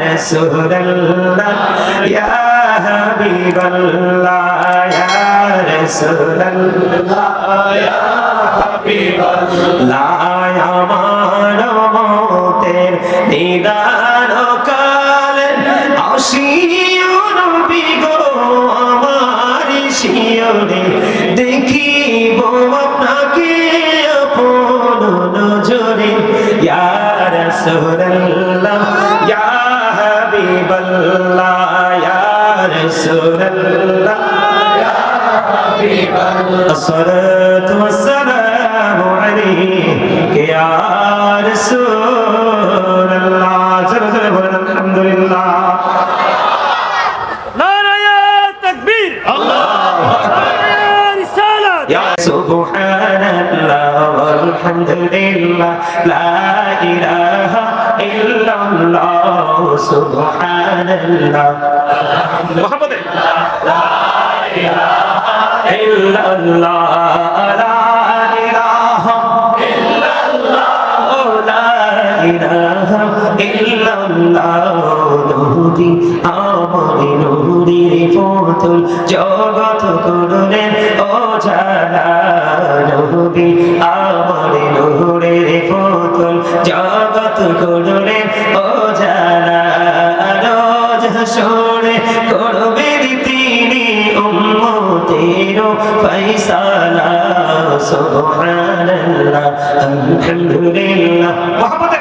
রাসূলুল্লাহ ইয়া হাবিবাল্লাহ ইয়া রাসূলুল্লাহ ইয়া হাবিবাল্লাহ আমার মতের নিদান কালে আসিও নবী গো আমার শিয়রে দেখিব আপনাকে আপন নজরে ইয়া রাসূলুল্লাহ ইয়া হাবিবাল্লাহ ইয়া রাসূলুল্লাহ ইয়া হাবিবাল্লাহ আসসালাতু ওয়াসসালামু আলাইকা ইয়া রাসূলুল্লাহ আলহামদুলিল্লাহ সুবহানাল্লাহ আলহামদুলিল্লাহ লা ইলাহা ইল্লাল্লাহ সুবহানাল্লাহ মুহাম্মদ লা ইলাহা ইল্লাল্লাহ লা ইলাহা ইল্লাল্লাহ লা ইলাহা ইল্লাল্লাহ নূরি আমার নূরির পুতুল জগৎ করলেন ও জালা নবী আমার নূরের পুতুল জগৎ করলেন ও জালা রোজ হাসরে করবেন তিনি উম্মতের ফয়সালা সুবহানাল্লাহ আলহামদুলিল্লাহ মুহাম্মদ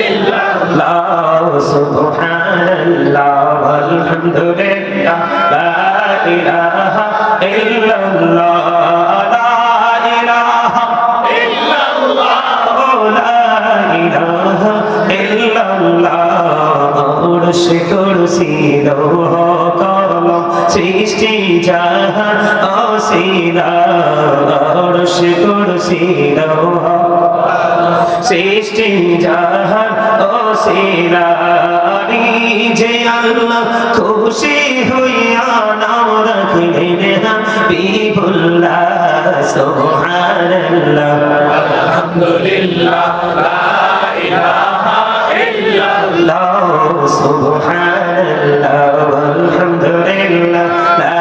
ইল্লাল্লাহ সুবহানাল্লাহ আলহামদুলিল্লাহ লা ইলাহা ইল্লাল্লাহ লা ইলাহা ইল্লাল্লাহ লা ইলাহা ইল্লাল্লাহ আরশে কুরসি লৌহ কলম সৃষ্টি জাহান অসীলা আরশে কুরসি লৌহ সৃষ্টি জাহান অসীলা যে আল্লাহ খুশি হইয়া নাম রাখলেন হাবিবুল্লাহ সুবহানাল্লাহ আলহামদুলিল্লাহ লা ইলাহা ইল্লাল্লাহ সুবহানাল্লাহ আলহামদুলিল্লাহ লা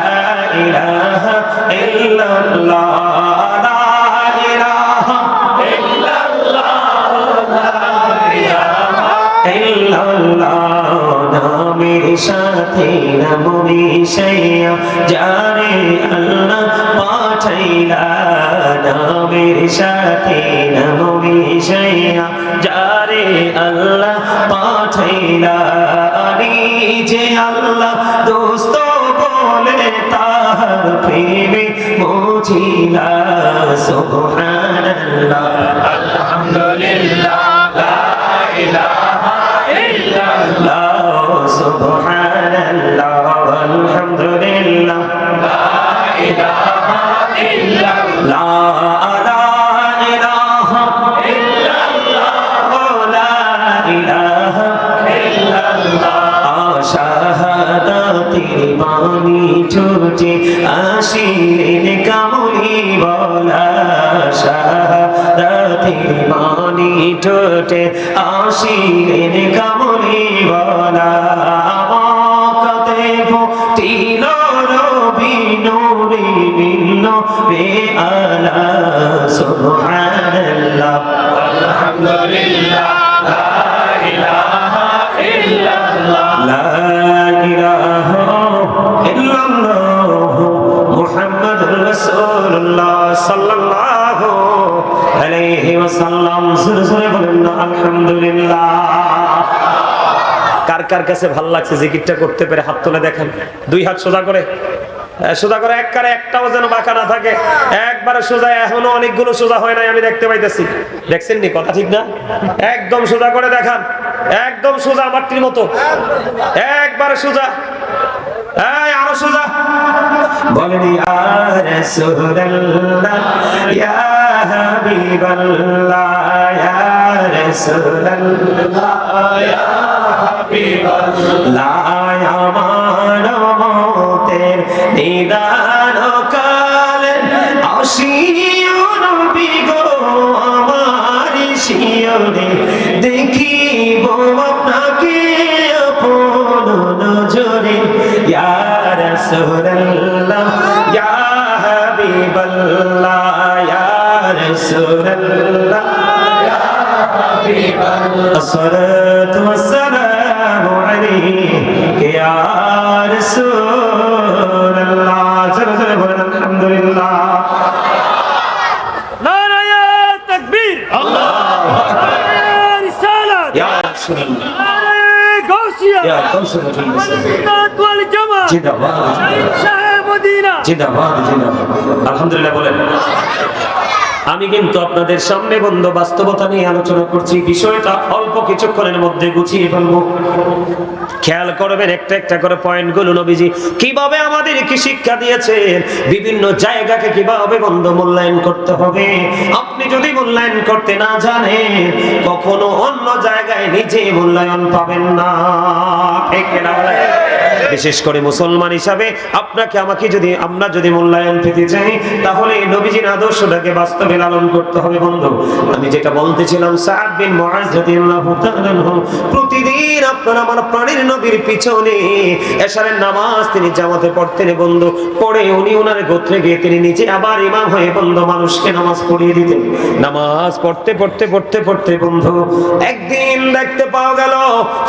ইলাহা ইল্লাল্লাহ লা ইলাহা ইল্লাল্লাহ নামের সাথে নাম মিশাইয়া যারে আল্লাহ পাঠাইলা নামের সাথে নাম মিশাইয়া যারে আল্লাহ পাঠাইলা যে আল্লাহ দোস্ত বলে তার প্রেমে বুঝিলা সুবহানাল্লাহ আলহামদুলিল্লাহ লা ইলাহা ইল্লাল্লাহ সুবহানাল্লাহ আলহামদুলিল্লাহ লা ইলাহা ইল্লাল্লাহ লা ইলাহা ইল্লাল্লাহ লা ইলাহা ইল্লাল্লাহ শাহাদাতের বাণী ছুটে আসিলেন কামলি বলা শাহাদাতের বাণী ছুটে আসিলেন কামলি বলা মক্কাতে ফুটিল রবি নূরে ভিন্ন বে আলা সুবহানাল্লাহ আলহামদুলিল্লাহ লা ইলাহা ইল্লাল্লাহ লা ইলাহা ইল্লাল্লাহ মুহাম্মাদুর রাসূলুল্লাহ সাল্লাল্লাহু আলাইহি ওয়াসাল্লাম সুরে বলেন আলহামদুলিল্লাহ কার কার কাছে ভালো লাগছে জিকিরটা করতে পেরে হাত তুলে দেখেন দুই হাত সোজা করে একবারে একটাও যেন বাঁকা না থাকে একবারে সোজা এখনো অনেকগুলো সোজা হয় নাই আমি দেখতে পাইতেছি দেখছেন নি কথা ঠিক না একদম সোজা করে দেখান একদম সোজা মাটির মতো একবারে সোজা আরো সোজা বলেন ইয়া রাসূলুল্লাহ ইয়া হাবিবাল্লাহ ইয়া রাসূলুল্লাহ ইয়া হাবিবাল্লাহ আমার মতের নিদান কালে আসিও নবী গো আমার শিয়রে দেখিব রাসূলুল্লাহ ইয়া হাবিবাল্লাহ ইয়া রাসূলুল্লাহ ইয়া হাবিবাল্লাহ আসসালাতু ওয়াসসালামু আলাইকা ইয়া রাসূলুল্লাহ আলহামদুলিল্লাহ নারায়ে তাকবীর আল্লাহু আকবার নারায়ে রিসালাত ইয়া রাসূলুল্লাহ নারায়ে গাউসিয়া ইয়া গাউসিয়াতুল সুন্নাত ওয়াল জামাত জিন্দাবাদ শাহ মদিনা জিন্দাবাদ জিন্দাবাদ আলহামদুলিল্লাহ বলেন। আমি কিন্তু আপনাদের সামনে বন্ধু বাস্তবতা নিয়ে আলোচনা করছি, বিষয়টা অল্প কিছুক্ষণের মধ্যে গুছিয়ে ফেলবো। খেয়াল করবেন একটা একটা করে পয়েন্টগুলো নবীজি কিভাবে আমাদেরকে শিক্ষা দিয়েছেন, বিভিন্ন জায়গাকে কিভাবে বন্ধু মূল্যায়ন করতে হবে। আপনি যদি মূল্যায়ন করতে না জানেন কখনো অন্য জায়গায় নিজে মূল্যায়ন পাবেন না, ঠিক না? বিশেষ করে মুসলমান হিসাবে আপনাকে আমাকে যদি আমরা যদি মূল্যায়ন পেতে চাই তাহলে নবীজির আদর্শটাকে বাস্তবে লালন করতে হবে বন্ধু। আমি যেটা বলতেছিলাম, সাদ বিন মুআজ রাদিয়াল্লাহু তাআলা প্রতিদিন আপনার আমার প্রাণের নবীর পিছনে এশারের নামাজ তিনি জামাতে পড়তেন বন্ধু, পড়ে উনি ওনার গোত্রে গিয়ে তিনি নিজে আবার ইমাম হয়ে বন্ধু মানুষকে নামাজ পড়িয়ে দিতেন। নামাজ পড়তে পড়তে পড়তে পড়তে বন্ধু একদিন দেখতে পাওয়া গেল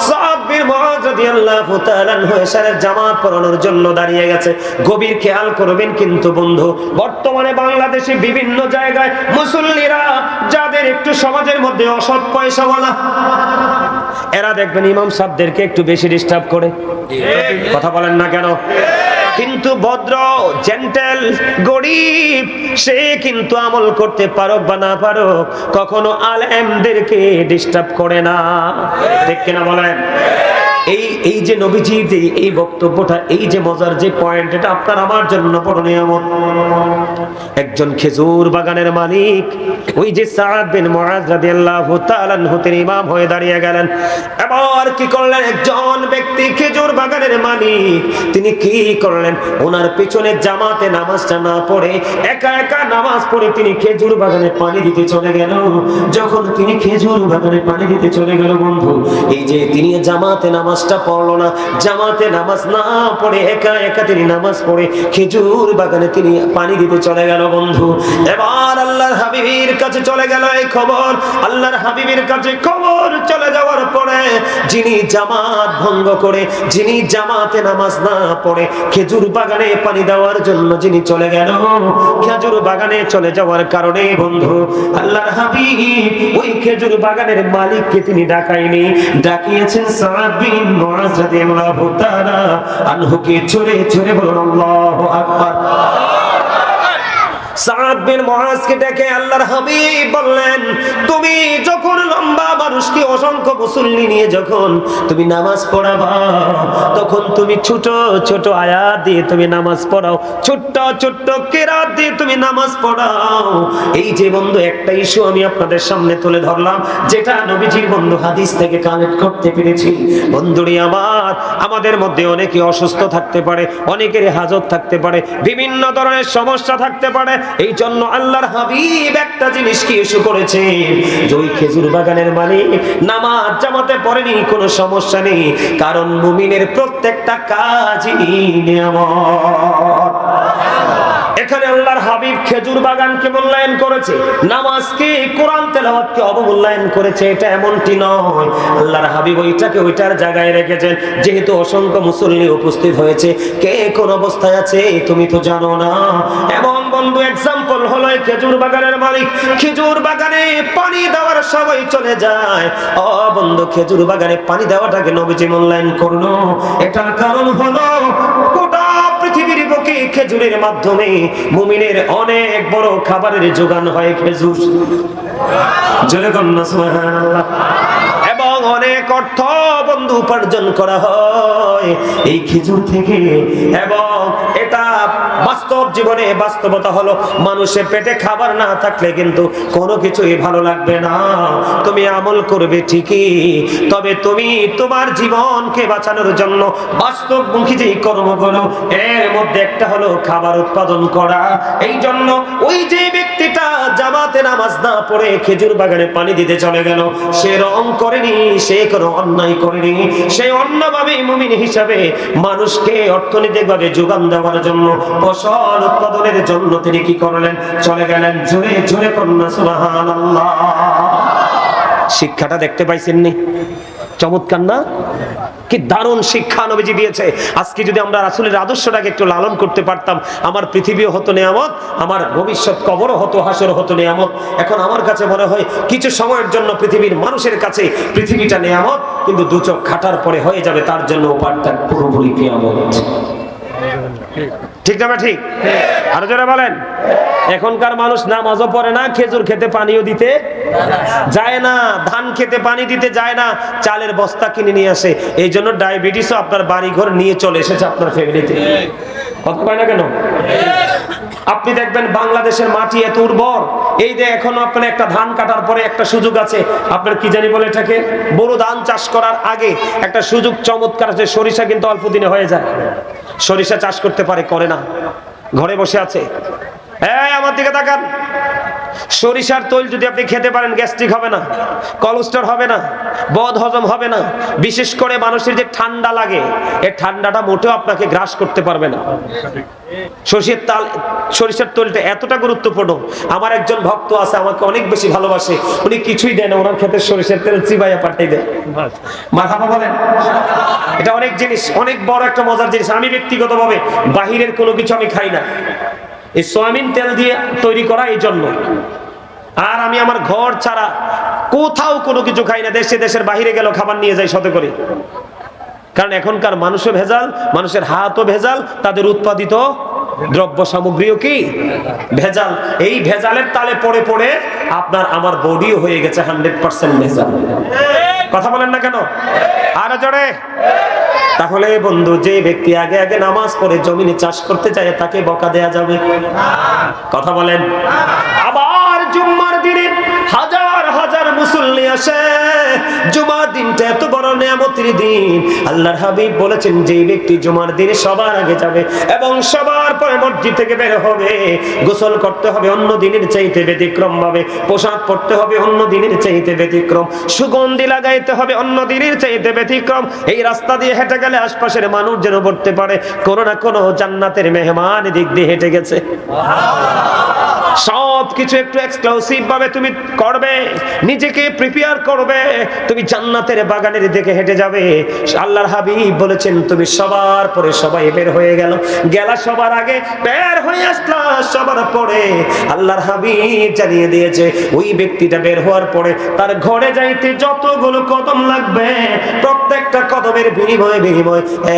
সাদ বিন মুআজ রাদিয়াল্লাহু তাআলা এশারের জামাত পড়ানোর জন্য দাঁড়িয়ে গেছে। গভীর খেয়াল করবেন কিন্তু বন্ধু, বর্তমানে বাংলাদেশে বিভিন্ন জায়গায় মুসল্লিরা যাদের একটু সমাজের মধ্যে অসৎ পয়সাওয়ালা, এরা দেখবেন ইমাম সাহেবদেরকে একটু বেশি ডিস্টার্ব করে। কথা বলেন না কেন? কিন্তু ভদ্র জেন্টেল গরিব সে কিন্তু আমল করতে পারুক বা না পারুক কখনো আলেমদেরকে ডিস্টার্ব করে না, ঠিক কিনা বলেন? এই যে নবীজির যে এই বক্তব্যটা, এই যে মজার যে পয়েন্ট, এটা আপনার আমার জন্য বড় নিয়ামত। একজন খেজুর বাগানের মালিক ওই যে সাদ বিন মুআজ রাদিয়াল্লাহু তাআলা তিনি ইমাম হয়ে দাঁড়িয়ে গেলেন। এবার কি করলেন, একজন ব্যক্তি খেজুর বাগানের মালিক তিনি কি করলেন, ওনার পিছনে জামাতে নামাজটা না পড়ে একা একা নামাজ পড়ে তিনি খেজুর বাগানে পানি দিতে চলে গেল। যখন তিনি খেজুর বাগানে পানি দিতে চলে গেল বন্ধু, এই যে তিনি জামাতে নামাজটা পড়লো না, জামাতে নামাজ না পড়ে একা একা তিনি নামাজ পড়ে খেজুর বাগানে তিনি পানি দিতে চলে গেল বন্ধু। এবার আল্লাহর হাবিবের কাছে চলে গেল এই খবর। আল্লাহর হাবিবের কাছে খবর চলে যাওয়ার পরে যিনি জামাত ভঙ্গ করে, যিনি জামাতে নামাজ না পড়ে খেজুর বাগানে পানি দেওয়ার জন্য যিনি চলে গেল, খেজুর বাগানে চলে যাওয়ার কারণে বন্ধু আল্লাহর হাবিব ওই খেজুর বাগানের মালিককে তিনি ডাকাইনি, ডাকিয়েছেন সাদ বিন মুআজ রাদিয়াল্লাহু তাআলা আনহুকে। জোরে জোরে বলুন আল্লাহু আকবার। সাদ বিন মুআজকে ডেকে আল্লাহর হাবিব বললেন, তুমি যখন লম্বা মানুষকে অসংখ্য মুসল্লি নিয়ে যখন তুমি নামাজ পড়াবা তখন তুমি ছোট ছোট আয়াত দিয়ে তুমি নামাজ পড়াও, ছোট্ট ছোট্ট কিরাত দিয়ে তুমি নামাজ পড়াও। এই যে বন্ধু একটা ইস্যু আমি আপনাদের সামনে তুলে ধরলাম, যেটা নবীজির বন্ধু হাদিস থেকে কালেক্ট করতে পেরেছি। বন্ধুরি আমার, আমাদের মধ্যে অনেকে অসুস্থ থাকতে পারে, অনেকের হাজত থাকতে পারে, বিভিন্ন ধরনের সমস্যা থাকতে পারে। এই জন্য আল্লাহর হাবিব একটা জিনিস কি ইস্যু করেছে, যে ওই খেজুর বাগানের মালিক নামাজ জামাতে পড়েনি, কোনো সমস্যা নেই, কারণ মুমিনের প্রত্যেকটা কাজই নিয়ামত। এখানে আল্লাহর হাবিব খেজুর বাগানকে মূল্যায়ন করেছে, নামাজকে কোরআন তেলাওয়াতকে অবমূল্যায়ন করেছে, এটা এমনটি নয়। আল্লাহর হাবিব ওইটাকে ওইটার জায়গায় রেখেছেন। যেহেতু অসংখ্য মুসল্লি উপস্থিত হয়েছে, কে কোন অবস্থায় আছে তুমি তো জানো না। এবং বন্ধু এক্সাম্পল হলো খেজুর বাগানের মালিক, খেজুর বাগানে পানি দেওয়ার সময় চলে যায়। ও বন্ধু, খেজুর বাগানে পানি দেওয়াটাকে নবীজি মূল্যায়ন করলো, এটার কারণ হলো গোটা পৃথিবীর বুকে খেজুরের মাধ্যমে মুমিনের অনেক বড় খাবারের যোগান হয় খেজুর। জোরে কন্যা সুবহানাল্লাহ। এবং অনেক অর্থ বন্ধু উপার্জন করা হয় এই খেজুর থেকে। এবং এটা বাস্তব জীবনে বাস্তবতা হলো, মানুষের পেটে খাবার না থাকলে কিন্তু কোনো কিছুই ভালো লাগবে না। তুমি আমল করবে ঠিকই, তবে তুমি তোমার জীবনকে বাঁচানোর জন্য বাস্তবমুখী যেই কর্মগুলো, এর মধ্যে একটা হলো খাবার উৎপাদন করা। এই জন্য ওই যে ব্যক্তিটা জামাতে নামাজ না পড়ে খেজুর বাগানে পানি দিতে চলে গেল, সে রং করেনি, সে কোনো অন্যায় করেনি, সে অন্যভাবে মুমিন হিসাবে মানুষকে অর্থনৈতিকভাবে যোগান দেওয়ার জন্য, ফসল উৎপাদনের জন্য তিনি কি করলেন? চলে গেলেন। জোরে জোরে কন্যা সুবহানাল্লাহ। শিক্ষাটা দেখতে পাইছেননি? চমৎকার না? কি দারুণ শিক্ষা নবীজি দিয়েছে। আজকে যদি আমরা রাসূলের আদর্শটাকে একটু লালন করতে পারতাম, আমার পৃথিবীও হতো নিয়ামত, আমার ভবিষ্যৎ কবরও হতো, হাসর হতো নিয়ামত। এখন আমার কাছে মনে হয় কিছু সময়ের জন্য পৃথিবীর মানুষের কাছে পৃথিবীটা নিয়ামত, কিন্তু দু চোখ খাটার পরে হয়ে যাবে তার জন্য পারটা পুরোপুরি কিয়ামত। ঠিক না ঠিক? আরো জোরে বলেন। এখনকার মানুষ নামাজও পড়ে না, খেজুর খেতে পানিও দিতে যায় না, ধান খেতে পানি দিতে যায় না, চালের বস্তা কিনে নিয়ে আসে। এই জন্য ডায়াবেটিসও আপনার বাড়ি ঘর নিয়ে চলে এসেছে আপনার ফ্যামিলিতে। কথা পায় না কেন? আপনি দেখবেন বাংলাদেশের মাটি এত উর্বর, এই যে এখনো আপনার একটা ধান কাটার পরে একটা সুযোগ আছে, আপনার কি জানি বলে এটাকে, বড় ধান চাষ করার আগে একটা সুযোগ চমৎকার আছে। সরিষা কিন্তু অল্প দিনে হয়ে যায়। সরিষা চাষ করতে পারে, করে না, ঘরে বসে আছে। এই আমার দিকে তাকান, সরিষার তৈল যদি আপনি খেতে পারেন, গ্যাস্ট্রিক হবে না, কোলেস্টেরল হবে না, বদ হজম হবে না। বিশেষ করে মানুষের যে ঠান্ডা লাগে, এই ঠান্ডাটা মোটেও আপনাকে গ্রাস করতে পারবে না। সরিষার তৈলটা এতটা গুরুত্বপূর্ণ। আমার একজন ভক্ত আছে, আমাকে অনেক বেশি ভালোবাসে, উনি কিছুই দেন, ওনার ক্ষেত্রে সরিষার তেল চিবাইয়া পাঠাই দেয়। মারহাবা বলেন। এটা অনেক জিনিস, অনেক বড় একটা মজার জিনিস। আমি ব্যক্তিগতভাবে বাহিরের কোনো কিছু আমি খাই না, এই সয়াবিন তেল দিয়ে তৈরি করা, এই জন্য। আর আমি আমার ঘর ছাড়া কোথাও কোনো কিছু খাই না। দেশে দেশের বাহিরে গেলেও খাবার নিয়ে যাই সাথে করে, কারণ এখনকার মানুষও ভেজাল, মানুষের হাতও ভেজাল, তাদের উৎপাদিত দ্রব্য সামগ্রীও কি ভেজাল। এই ভেজালের তালে পড়ে পড়ে আপনার আমার বডিও হয়ে গেছে 100% ভেজাল। কথা বলেন না কেন? আরো জোরে। তাহলে বন্ধু, যে ব্যক্তি আগে আগে নামাজ পড়ে জমিনে চাষ করতে চায়, তাকে বকা দেয়া যাবে? কথা বলেন। আবার জুম্মার দিনে হাজার হাজার মুসল্লি আসে। জুমার দিনটা এত বড় নিয়ামতের দিন। আল্লাহর হাবিব বলেছেন, যে ব্যক্তি জুমার দিনে সবার আগে যাবে এবং সবার পরে মসজিদ থেকে বের হবে, গোসল করতে হবে অন্য দিনের চাইতে ব্যতিক্রম ভাবে, পোশাক পরতে হবে অন্য দিনের চাইতে ব্যতিক্রম, সুগন্ধি লাগাইতে হবে অন্য দিনের চাইতে ব্যতিক্রম। এই রাস্তা দিয়ে হেঁটে গেলে আশপাশের মানুষ যেন বলতে পারে কোনো না কোনো জান্নাতের মেহমান দিক দিয়ে হেঁটে গেছে। সব কিছু একটু এক্সক্লুসিভ ভাবে তুমি করবে, নিজেকে প্রিপেয়ার করবে, তুমি জান্নাতের বাগানের দিকে হেঁটে যাবে। আল্লাহর হাবিব বলেছেন, তুমি সবার পরে সবাই বের হয়ে গেলা সবার আগে, বের হয়ে আসলা সবার পরে। আল্লাহর হাবিব জানিয়ে দিয়েছে, ওই ব্যক্তিটা বের হওয়ার পরে তার ঘরে যাইতে যতগুলো কদম লাগবে, প্রত্যেকটা কদমের বিনিময়ে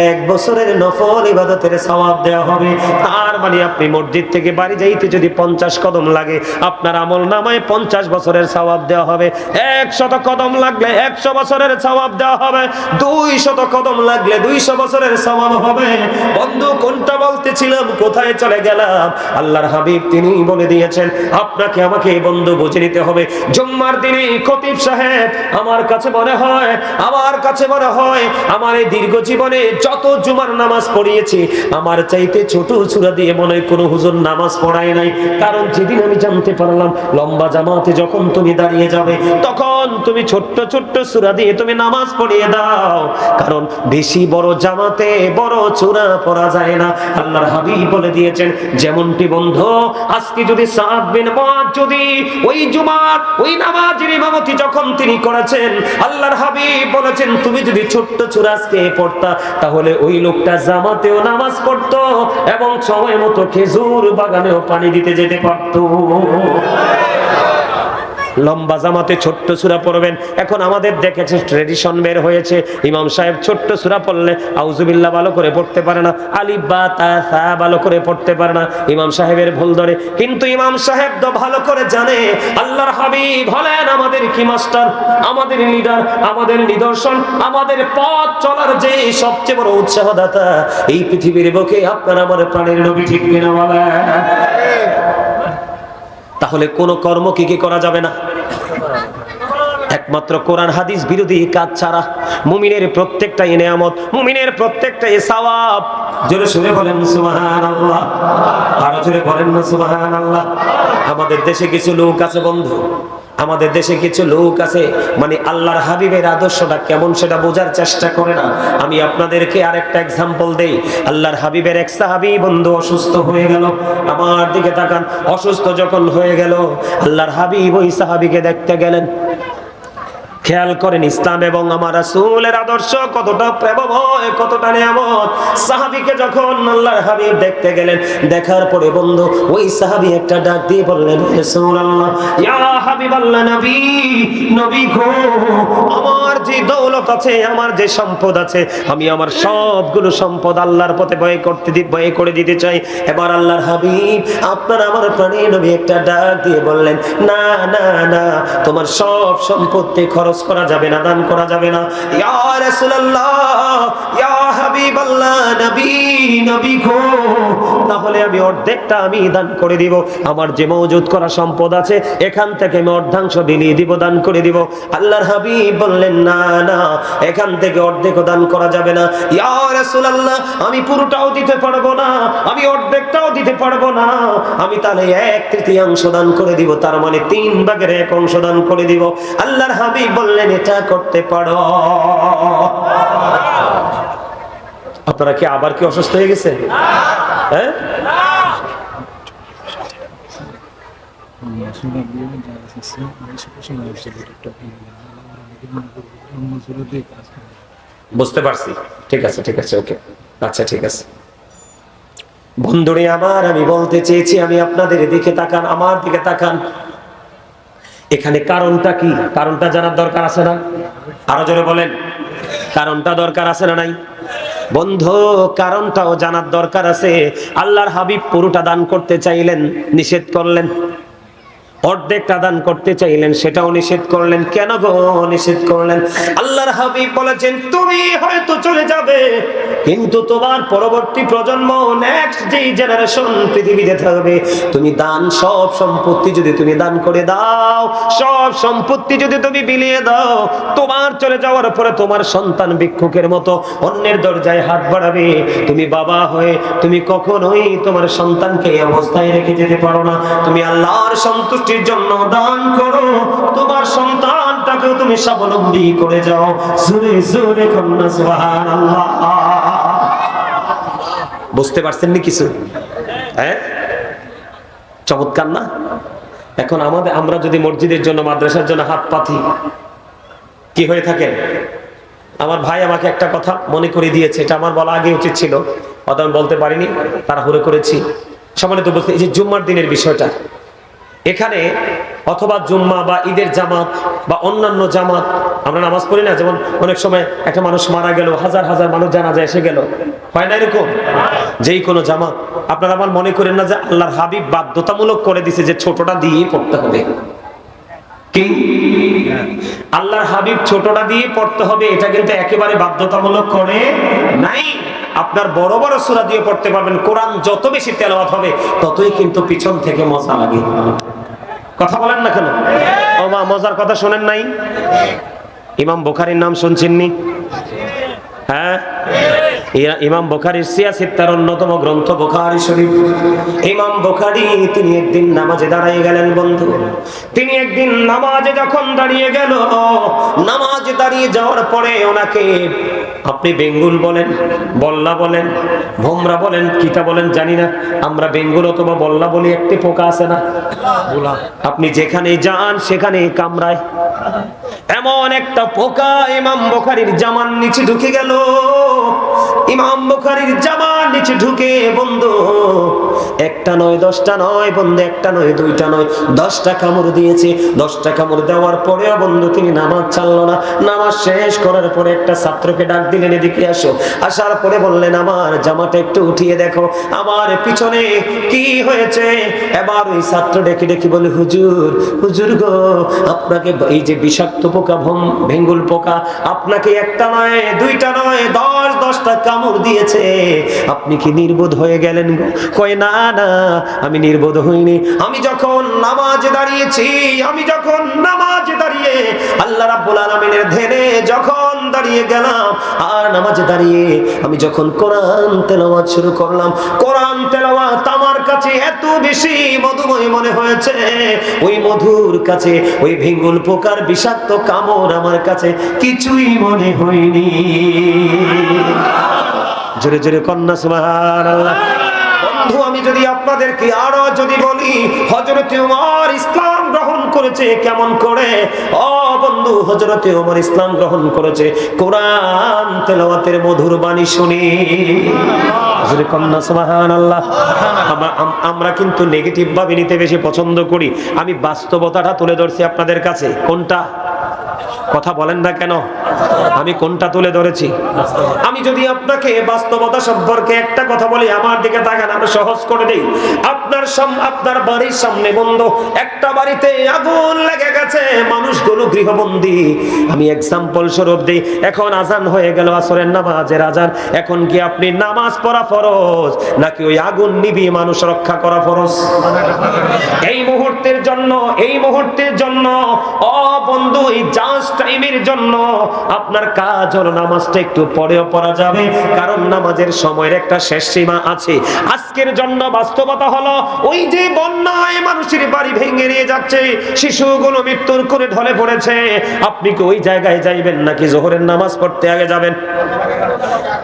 1 বছরের নফল ইবাদতের সওয়াব দেওয়া হবে। তার মানে আপনি মসজিদ থেকে বাড়ি যাইতে যদি 50 কদম লাগে, আপনার আমল নামায় 50 বছরের সওয়াব দেওয়া হবে। 100 কদম লাগলে 100 বছরের সওয়াব দেওয়া হবে। 200 কদম লাগলে 200 বছরের সওয়াব হবে। বন্ধু, কোনটা বলতেছিলাম, কোথায় চলে গেলাম? আল্লাহর হাবিব তিনি বলে দিয়েছেন, আপনাকে আমাকে বন্ধু বুঝে নিতে হবে। জুম্মার দিনে খতিব সাহেব, আমার কাছে মনে হয় আমার এই দীর্ঘ জীবনে যত জুমার নামাজ পড়িয়েছি, আমার চাইতে ছোট সূরা দিয়ে মনে হয় কোনো হুজুর নামাজ পড়ায় নাই। কারণ যেদিন আমি জানতে পারলাম লম্বা জামাতে যখন তুমি দাঁড়িয়ে যাবে, তখন তুমি ছোট্ট ছোট্ট সূরা দিয়ে তুমি নামাজ পড়িয়ে দাও, কারণ বেশি বড় জামাতে বড় সূরা পড়া যায় না। আল্লাহর হাবিব বলে দিয়েছেন, যেমনটি বন্ধু আজকে যদি সাদ বিন মুআয যদি ওই জুমার ওই নামাজের ইমামতি যখন তিনি করেছেন, আল্লাহর হাবিব বলেছেন, তুমি যদি ছোট্ট সূরা আজকে পড়তা, তাহলে ওই লোকটা জামাতেও নামাজ পড়তো এবং সময় মতো খেজুর বাগানেও পানি দিতে যেতে পারতো। লম্বা জামাতে ছোট্ট সূরা পড়বেন। এখন আমাদের দেখেছে ট্রেডিশন বের হয়েছে, ইমাম সাহেব ছোট্ট সূরা পড়লে আউযুবিল্লাহ ভালো করে পড়তে পারে না, আলিফ বা তা সা ভালো করে পড়তে পারে না, ইমাম সাহেবের ভুল ধরে। কিন্তু ইমাম সাহেব তো ভালো করে জানে আল্লাহর হাবিব হলেন আমাদের কি মাস্টার, আমাদের লিডার, আমাদের নিদর্শন, আমাদের পথ চলার যে সবচেয়ে বড় উৎসাহদাতা এই পৃথিবীর বুকে আপনার আমার প্রাণের নবী। ঠিক কিনা বলেন? তাহলে কোন কর্ম কি করা যাবে না, একমাত্র কোরআন হাদিস বিরোধী কাজ ছাড়া। মুমিনের প্রত্যেকটা নিয়ামত, মুমিনের প্রত্যেকটা সওয়াব জোরে সুরে বলেন সুবহানাল্লাহ, আরো জোরে বলেন না সুবহানাল্লাহ। আমাদের দেশে কিছু লোক আছে বন্ধু, আমাদের দেশে কিছু লোক আছে মানে আল্লাহর হাবিবের আদর্শটা কেমন সেটা বোঝার চেষ্টা করে না। আমি আপনাদেরকে আরেকটা এক্সাম্পল দেই। আল্লাহর হাবিবের এক সাহাবী বন্ধু অসুস্থ হয়ে গেল, আমার দিকে তাকান। অসুস্থ যখন হয়ে গেল, আল্লাহর হাবিব ওই সাহাবীকে দেখতে গেলেন। খেয়াল করেন ইসলাম এবং আমার রাসূলের আদর্শ কতটা প্রেমময়, কতটা নিয়ামত। সাহাবীকে যখন আল্লাহর হাবিব দেখতে গেলেন, দেখার পরে বন্ধু ওই সাহাবী একটা ডাক দিয়ে বললেন, রাসূলুল্লাহ, ইয়া হাবিবাল্লাহ, নবী, নবী গো, আমার যে দৌলত আছে, আমার যে সম্পদ আছে, আমি আমার সবগুলো সম্পদ আল্লাহর পথে ব্যয় করে দিতে চাই। এবার আল্লাহর হাবিব আপনার আমার প্রাণের নবী একটা ডাক দিয়ে বললেন, না না না, তোমার সব সম্পত্তি খরচ করা যাবে না, দান করা যাবে না। ইয়া রাসূলুল্লাহ, ইয়া হাবিবাল্লাহ, নবী, নবী গো, তাহলে আমি অর্ধেকটা আমি দান করে দিব। আমার যে মওজুদ করা সম্পদ আছে এখান থেকে আমি অর্ধাংশ বিলিয়ে দিব, দান করে দিব। আল্লাহর হাবিব বললেন, না না, এখান থেকে অর্ধেকও দান করা যাবে না। ইয়া রাসূলুল্লাহ, আমি পুরোটাও দিতে পারবো না, আমি অর্ধেকটাও দিতে পারবো না, আমি তাহলে 1/3 দান করে দিব, তার মানে 3/1 অংশ দান করে দিব। আল্লাহর হাবিব বললেন, এটা করতে পারো। আপনারা কি আবার কি অসুস্থ হয়ে গেছে? হ্যাঁ, বুঝতে পারছি। ঠিক আছে, ঠিক আছে, ওকে, আচ্ছা ঠিক আছে। বন্ধুরে আমার, আমি বলতে চেয়েছি, আমি আপনাদের দিকে তাকান, আমার দিকে তাকান। এখানে কারণটা কি? কারণটা জানার দরকার আছে না? আরো জোরে বলেন, কারণটা দরকার আছে না নাই? বন্ধু, কারণটাও জানার দরকার আছে। আল্লাহর হাবিব পুরোটা দান করতে চাইলেন, নিষেধ করলেন। অর্ধেকটা দান করতে চাইলেন, সেটাও নিষেধ করলেন। কেন গো নিষেধ করলেন? আল্লাহর হাবিব বলেছেন, তুমি হয়তো চলে যাবে, কিন্তু তোমার পরবর্তী প্রজন্ম, নেক্সট যে জেনারেশন পৃথিবীতে থাকবে, তুমি দান, সব সম্পত্তি যদি তুমি দান করে দাও, সব সম্পত্তি যদি তুমি বিলিয়ে দাও, তোমার চলে যাওয়ার পরে তোমার সন্তান ভিক্ষুকের মতো অন্যের দরজায় হাত বাড়াবে। তুমি বাবা হয়ে তুমি কখনোই তোমার সন্তানকে এই অবস্থায় রেখে যেতে পারো না। তুমি আল্লাহর সন্তুষ্টি জন্য দান করো, তোমার সন্তানটাকেও তুমি স্বাবলম্বী করে যাও। জোরে জোরে কন্যা সুবহানাল্লাহ। বুঝতে পারছেন নি কিছু? হ্যাঁ, চমৎকার না? এখন আমরা যদি মসজিদের জন্য, মাদ্রাসার জন্য হাত পাতি, কি হয়ে থাকে? আমার ভাই আমাকে একটা কথা মনে করে দিয়েছে, এটা আমার বলা আগে উচিত ছিল, অত আমি বলতে পারিনি, তাড়াহুড়ো করেছি। সম্মানিত বলতে, এই যে জুম্মার দিনের বিষয়টা, এখানে অথবা জুম্মা বা ঈদের জামাত বা অন্যান্য জামাত আমরা নামাজ পড়ি না, যেমন অনেক সময় একটা মানুষ মারা গেল, হাজার হাজার মানুষ জানাজা এসে গেল, হয় না এরকম? যেই কোনো জামাত, আপনারা আমার মনে করেন না যে আল্লাহর হাবিব বাধ্যতামূলক করে দিছে যে ছোটটা দিয়েই পড়তে হবে। কি আল্লাহর হাবিব ছোটটা দিয়ে পড়তে হবে, এটা কিন্তু একেবারে বাধ্যতামূলক করে নাই। আপনার বড় বড় সূরা দিয়ে পড়তে পারবেন। কোরআন যত বেশি তেলাওয়াত হবে ততই কিন্তু পিছন থেকে মজা লাগে। কথা বলেন না কেন? ও মা, মজার কথা শোনেন নাই? ইমাম বুখারীর নাম শুনছেননি? হ্যাঁ, ইমাম বুখারীর সিয়াসিত্তার অন্যতম গ্রন্থ বুখারী শরীফ। ইমাম বুখারী তিনি একদিন নামাজে দাঁড়িয়ে গেলেন বন্ধু। তিনি একদিন নামাজে যখন দাঁড়িয়ে গেল, নামাজে দাঁড়িয়ে যাওয়ার পরে ওনাকে আপনি বেঙ্গুল বলেন, বল্লা বলেন, ভোমরা বলেন, কিটা বলেন জানি না, আমরা বেঙ্গুল অথবা বল্লা বলি, একটি পোকা আছে না, আপনি যেখানে যান সেখানে কামড়ায়। এমন একটা পোকা ইমাম বুখারীর জামার নিচে ঢুকে গেল। ইমাম বুখারীর জামার নিচে ঢুকে বন্ধু একটা নয়, 10টা নয় বন্ধু, একটা নয়, 2টা নয়, 10টা কামড় দিয়েছে। 10টা কামড় দেওয়ার পরেও বন্ধু তিনি নামাজ ছাড়লো না। নামাজ শেষ করার পরে একটা ছাত্রকে ডাক দিলেন, এদিকে আসো। আসার পরে বললেন, আমার জামাটা একটু উঠিয়ে দেখো, আমার পিছনে কি হয়েছে। এবার ওই ছাত্র ডেকে ডেকে বলে, হুজুর, হুজুর গো, আপনাকে এই যে বিষাক্ত পোকা, ভেঙ্গুল পোকা, আপনাকে একটা নয়, 2টা নয়, 10টা কামড় দিয়েছে, আপনি কি নির্বোধ হয়ে গেলেন গো? কয় না না, আমি নির্বোধ হইনি। আমি যখন নামাজে দাঁড়িয়েছি, আমি যখন নামাজে দাঁড়িয়ে আল্লাহ রাব্বুল আলামিনের ধ্যানে যখন দাঁড়িয়ে গেলাম, আর নামাজে দাঁড়িয়ে আমি যখন কোরআন তেলাওয়াত শুরু করলাম, কোরআন তেলাওয়াত আমার কাছে এত বেশি মধুময় মনে হয়েছে, ওই মধুর কাছে ওই ভিঙ্গুল পোকার বিষাক্ত কামড় আমার কাছে কিছুই মনে হয়নি। জোরে জোরে কন্যা সুবহানাল্লাহ। বন্ধু, আমি যদি আপনাদেরকে আরো যদি বলি, হযরত ওমর ইসলাম গ্রহণ করেছে কেমন করে? ও বন্ধু, হযরত ওমর ইসলাম গ্রহণ করেছে কোরআন তেলাওয়াতের মধুর বাণী শুনি। জোরে কন্যা সুবহানাল্লাহ। আমরা কিন্তু নেগেটিভ ভাবে নিতে বেশি পছন্দ করি। আমি বাস্তবতাটা তুলে ধরছি আপনাদের কাছে। কোনটা? কথা বলেন না কেন? আমি কোনটা তুলে ধরেছি? আমি যদি আপনাকে বাস্তবতা সম্পর্কে একটা কথা বলি, আমার দিকে তাকান, আমি সহজ করে দেই। আপনার বাড়ির সামনে বন্ধু একটা বাড়িতে আগুন লেগে গেছে, মানুষগুলো গৃহবন্দী। আমি এক্সাম্পল স্বরূপ দিই, এখন আজান হয়ে গেল, আসরের নামাজের আজান। এখন কি আপনি নামাজ পড়া ফরজ, নাকি ওই আগুন নিভিয়ে মানুষ রক্ষা করা ফরজ? এই মুহূর্তের জন্য ও বন্ধু, এই জাস্ট টাইমের জন্য আপনার কাজ হলো নামাজটা একটু পরেও পড়া যাবে, কারণ নামাজের সময়ের একটা শেষ সীমা আছে। আজকের জন্য বাস্তবতা হলো, ওই যে বন্যায় মানুষের বাড়ি ভেঙে নিয়ে যাচ্ছে, শিশুগুলো মৃত্যুর কোলে ঢলে পড়েছে, আপনি কি ওই জায়গায় যাইবেন নাকি জোহরের নামাজ পড়তে আগে যাবেন?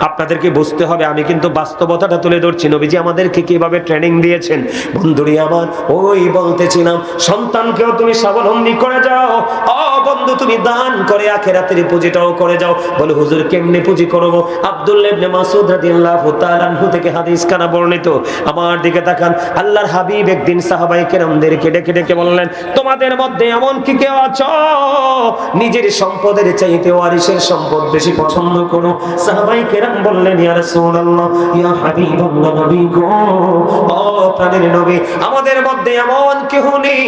আপনাদেরকে বুঝতে হবে, আমি কিন্তু বাস্তবতাটা তুলে ধরছি। নবীজি আমাদেরকে কিভাবে ট্রেনিং দিয়েছেন। বন্ধুরি আমার, ওই বলতেছিলাম, সন্তানকেও তুমি স্বাবলম্বী করে যাও। ও বন্ধু, তুমি দান করে আখিরাতের পুঁজিটাও করে যাও। বলে হুজুর কেমনে পুঁজি করব? আব্দুল্লাহ ইবনে মাসউদ রাদিয়াল্লাহু তাআলা আনহু থেকে হাদিস কানা বর্ণিত। আমার দিকে তাকান, আল্লাহর হাবিব একদিন সাহাবায়ে কেরামদেরকে ডেকে ডেকে বললেন, তোমাদের মধ্যে এমন কি কেউ আছো নিজের সম্পদের চাইতে ওয়ারিসের সম্পদ বেশি পছন্দ করো? সাহাবায়ে কেরাম বললেন, ইয়া রাসূলুল্লাহ, ইয়া হাবিবাল্লাহ, নবী গো, ও প্রাণের নবী, আমাদের মধ্যে এমন কেউ নেই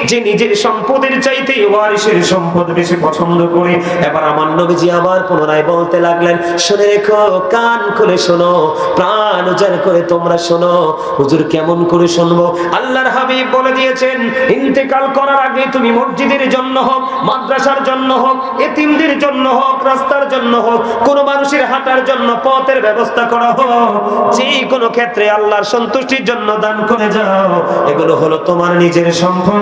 যে নিজের সম্পদের চাইতে ওয়ারিসের সম্পদ বেশি পছন্দ করে। এবার আমার নবীজি আবার পুনরায় বলতে লাগলেন, শুনে রেখো, কান খুলে শোনো, প্রাণ উজাড় করে তোমরা শোনো। হুজুর কেমন করে শুনবো? আল্লাহর হাবিব বলে দিয়েছেন, ইন্তেকাল করার আগে তুমি মসজিদের জন্য হোক, মাদ্রাসার জন্য হোক, এতিমদের জন্য হোক, রাস্তার জন্য হোক, কোন মানুষের হাঁটার জন্য পথের ব্যবস্থা করা হোক, যে কোনো ক্ষেত্রে আল্লাহর সন্তুষ্টির জন্য দান করে যাও। এগুলো হলো তোমার নিজের সম্পদ,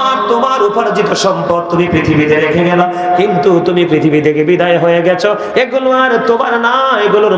আর তোমার উপার্জিত সম্পদ তুমি পৃথিবীতে রেখে গেলা, কিন্তু তুমি পৃথিবী থেকে বিদায় হয়ে গেছো, এগুলো আর তোমার না, এগুলোর